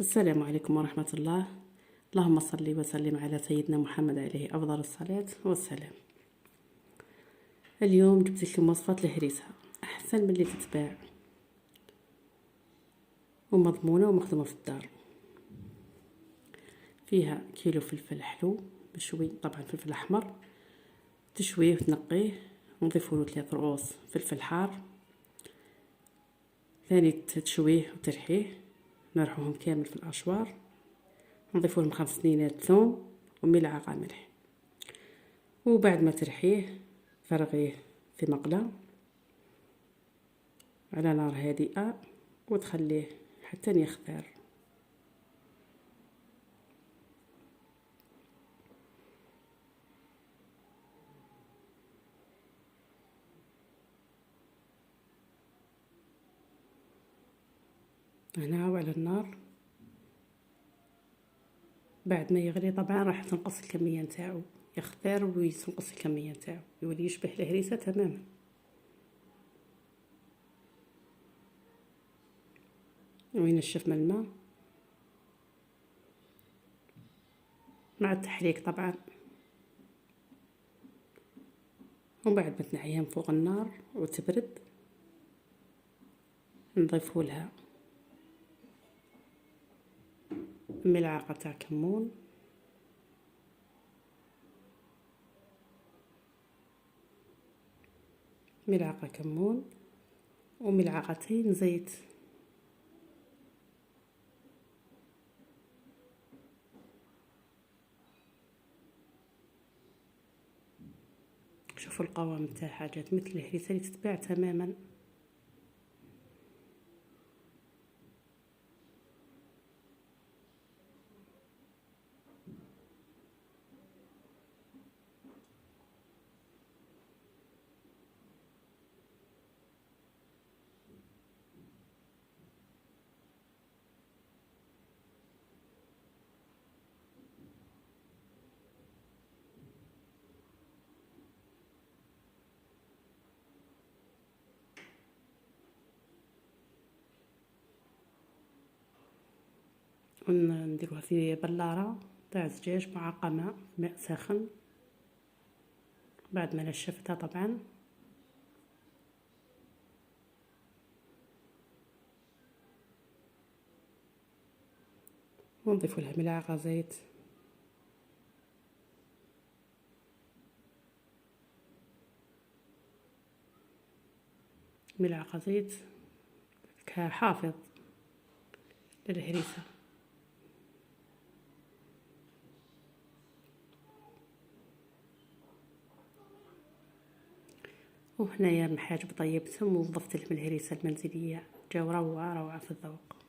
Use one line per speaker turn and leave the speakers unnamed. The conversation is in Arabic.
السلام عليكم ورحمة الله. اللهم صل وسلم على سيدنا محمد عليه أفضل الصلاة والسلام. اليوم جبت لكم وصفة الهريسة أحسن من اللي تتباع ومضمونة ومخدومة في الدار. فيها كيلو فلفل حلو مشوي، طبعا فلفل أحمر، تشويه وتنقيه ونضيفوا له 3 رؤوس فلفل حار، ثاني تشويه وترحيه، نرحوهم كامل في الأشوار، نضيف لهم 5 سنينات ثوم وملعقة ملح، وبعد ما ترحيه فرغيه في مقلة على نار هادئة وتخليه حتى يخضر. هنا على النار بعد ما يغلي طبعا راح تنقص الكمية نتاعو، يخضر وينقص الكمية نتاعو يولي يشبه الهريسة تماما. وينشف من الماء مع التحريك طبعا، وبعد ما تنحيها من فوق النار وتبرد نضيفوا لها ملعقة تاع كمون، ملعقة كمون وملعقتين زيت. شوفوا القوام تاعها جات مثل الهريسة اللي تتباع تماما. ونديروها في بلارة تاع زجاج معقمة ماء ساخن بعد ما نشفتها طبعا، ونضيف لها ملعقة زيت، ملعقة زيت كحافظ للهريسة. وهنايا محاج بطيبتهم وضفت لهم الهريسة المنزلية، جاو روعة في الذوق.